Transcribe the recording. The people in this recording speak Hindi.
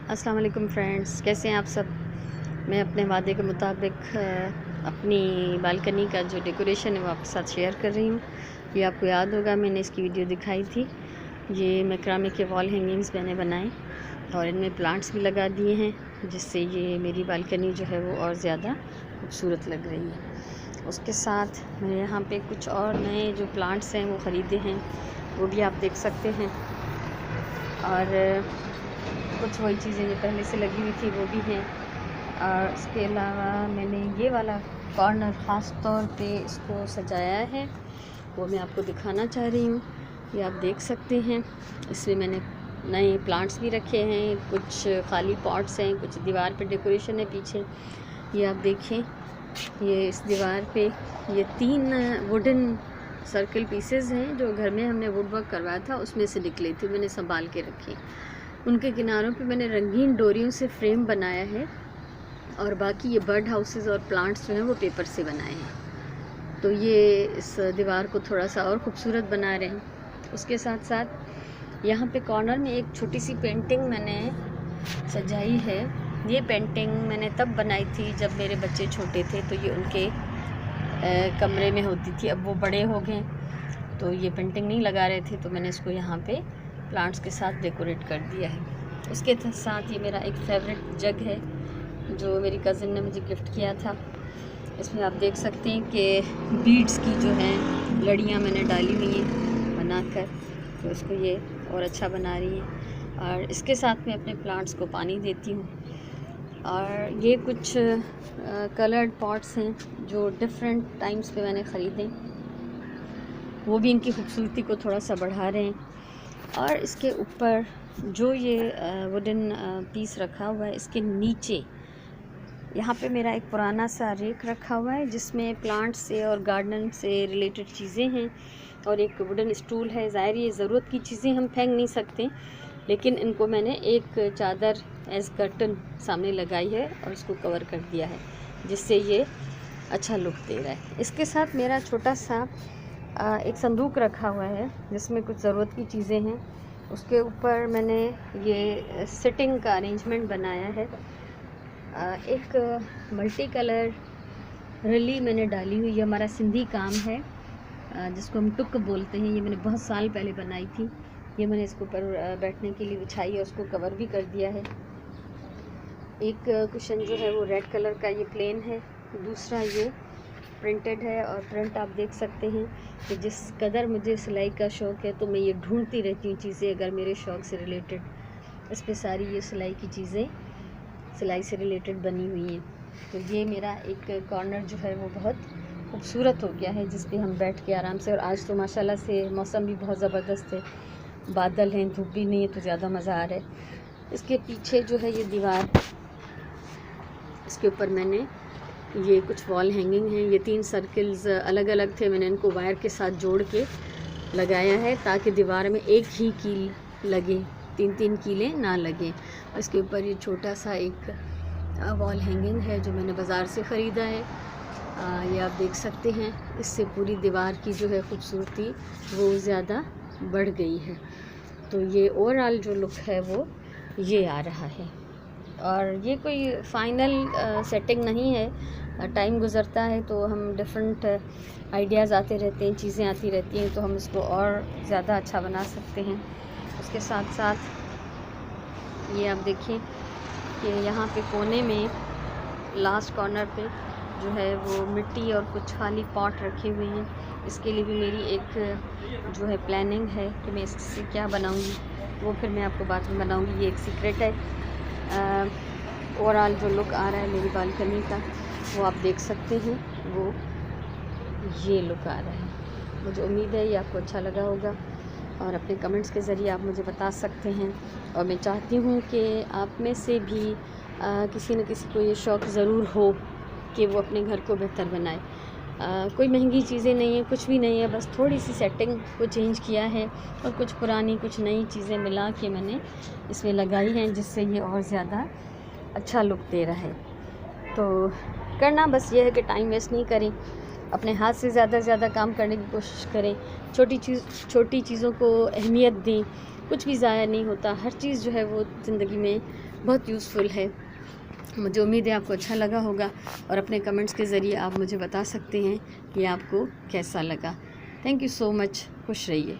अस्सलाम वालेकुम फ्रेंड्स, कैसे हैं आप सब। मैं अपने वादे के मुताबिक अपनी बालकनी का जो डेकोरेशन है वो आपके साथ शेयर कर रही हूँ। ये आपको याद होगा, मैंने इसकी वीडियो दिखाई थी। ये मैक्रामे के वॉल हैंगिंग्स मैंने बनाए और इनमें प्लांट्स भी लगा दिए हैं, जिससे ये मेरी बालकनी जो है वो और ज़्यादा खूबसूरत लग रही है। उसके साथ मैंने यहाँ पे कुछ और नए जो प्लांट्स हैं वो ख़रीदे हैं, वो भी आप देख सकते हैं। और कुछ वही चीज़ें जो पहले से लगी हुई थी वो भी हैं। और इसके अलावा मैंने ये वाला कॉर्नर ख़ास तौर पे इसको सजाया है, वो मैं आपको दिखाना चाह रही हूँ। ये आप देख सकते हैं, इसमें मैंने नए प्लांट्स भी रखे हैं, कुछ खाली पॉट्स हैं, कुछ दीवार पे डेकोरेशन है पीछे। ये आप देखें, ये इस दीवार पे ये 3 वुडन सर्कल पीसेस हैं जो घर में हमने वुड वर्क करवाया था, उसमें से निकले थे, मैंने संभाल के रखे। उनके किनारों पे मैंने रंगीन डोरियों से फ्रेम बनाया है और बाकी ये बर्ड हाउसेस और प्लांट्स जो हैं वो पेपर से बनाए हैं। तो ये इस दीवार को थोड़ा सा और ख़ूबसूरत बना रहे हैं। उसके साथ साथ यहाँ पे कॉर्नर में एक छोटी सी पेंटिंग मैंने सजाई है। ये पेंटिंग मैंने तब बनाई थी जब मेरे बच्चे छोटे थे, तो ये उनके कमरे में होती थी। अब वो बड़े हो गए तो ये पेंटिंग नहीं लगा रहे थे, तो मैंने इसको यहाँ पे प्लांट्स के साथ डेकोरेट कर दिया है। उसके साथ ये मेरा एक फेवरेट जग है जो मेरी कज़िन ने मुझे गिफ्ट किया था। इसमें आप देख सकते हैं कि बीड्स की जो हैं लड़ियाँ मैंने डाली हुई हैं बनाकर, तो इसको ये और अच्छा बना रही है। और इसके साथ मैं अपने प्लांट्स को पानी देती हूँ। और ये कुछ कलर्ड पॉट्स हैं जो डिफरेंट टाइम्स पे मैंने ख़रीदे, वो भी इनकी खूबसूरती को थोड़ा सा बढ़ा रहे हैं। और इसके ऊपर जो ये वुडन पीस रखा हुआ है, इसके नीचे यहाँ पे मेरा एक पुराना सा रेक रखा हुआ है जिसमें प्लांट से और गार्डन से रिलेटेड चीज़ें हैं, और एक वुडन स्टूल है। ज़ाहिर ये ज़रूरत की चीज़ें हम फेंक नहीं सकते, लेकिन इनको मैंने एक चादर एज कर्टन सामने लगाई है और इसको कवर कर दिया है, जिससे ये अच्छा लुक दे रहा है। इसके साथ मेरा छोटा सा एक संदूक रखा हुआ है जिसमें कुछ ज़रूरत की चीज़ें हैं। उसके ऊपर मैंने ये सिटिंग का अरेंजमेंट बनाया है। एक मल्टी कलर रली मैंने डाली हुई है, हमारा सिंधी काम है जिसको हम टुक बोलते हैं। ये मैंने बहुत साल पहले बनाई थी। ये मैंने इसके ऊपर बैठने के लिए बिछाई है, उसको कवर भी कर दिया है। एक कुशन जो है वो रेड कलर का ये प्लेन है, दूसरा ये प्रिंटेड है। और प्रिंट आप देख सकते हैं कि जिस कदर मुझे सिलाई का शौक़ है तो मैं ये ढूंढती रहती हूँ चीज़ें अगर मेरे शौक़ से रिलेटेड। इस पे सारी ये सिलाई की चीज़ें सिलाई से रिलेटेड बनी हुई हैं। तो ये मेरा एक कॉर्नर जो है वो बहुत खूबसूरत हो गया है, जिस पे हम बैठ के आराम से। और आज तो माशाल्लाह से मौसम भी बहुत ज़बरदस्त है, बादल हैं, धूप भी नहीं है, तो ज़्यादा मज़ा आ रहा है। इसके पीछे जो है ये दीवार, इसके ऊपर मैंने ये कुछ वॉल हैंगिंग हैं। ये 3 सर्कल्स अलग अलग थे, मैंने इनको वायर के साथ जोड़ के लगाया है ताकि दीवार में एक ही कील लगे, 3-3 कीलें ना लगें। इसके ऊपर ये छोटा सा एक वॉल हैंगिंग है जो मैंने बाज़ार से ख़रीदा है। ये आप देख सकते हैं, इससे पूरी दीवार की जो है खूबसूरती वो ज़्यादा बढ़ गई है। तो ये ओवरऑल जो लुक है वो ये आ रहा है। और ये कोई फ़ाइनल सेटिंग नहीं है, टाइम गुज़रता है तो हम डिफरेंट आइडियाज़ आते रहते हैं, चीज़ें आती रहती हैं, तो हम इसको और ज़्यादा अच्छा बना सकते हैं। उसके साथ साथ ये आप देखें कि यहाँ पे कोने में लास्ट कॉर्नर पे जो है वो मिट्टी और कुछ खाली पॉट रखे हुए हैं। इसके लिए भी मेरी एक जो है प्लानिंग है कि मैं इससे क्या बनाऊँगी, वो फिर मैं आपको बाद में बनाऊँगी, ये एक सीक्रेट है। ओवरऑल जो लुक आ रहा है मेरी बालकनी का वो आप देख सकते हैं, वो ये लुक आ रहा है। मुझे उम्मीद है ये आपको अच्छा लगा होगा और अपने कमेंट्स के ज़रिए आप मुझे बता सकते हैं। और मैं चाहती हूँ कि आप में से भी किसी न किसी को ये शौक़ ज़रूर हो कि वो अपने घर को बेहतर बनाए। कोई महंगी चीज़ें नहीं है, कुछ भी नहीं है, बस थोड़ी सी सेटिंग को चेंज किया है और कुछ पुरानी कुछ नई चीज़ें मिला के मैंने इसमें लगाई हैं, जिससे ये और ज़्यादा अच्छा लुक दे रहा है। तो करना बस ये है कि टाइम वेस्ट नहीं करें, अपने हाथ से ज़्यादा से ज़्यादा काम करने की कोशिश करें, छोटी चीज़ों को अहमियत दें। कुछ भी ज़ाया नहीं होता, हर चीज़ जो है वो ज़िंदगी में बहुत यूज़फुल है। मुझे उम्मीद है आपको अच्छा लगा होगा और अपने कमेंट्स के ज़रिए आप मुझे बता सकते हैं कि आपको कैसा लगा। थैंक यू सो मच, खुश रहिए।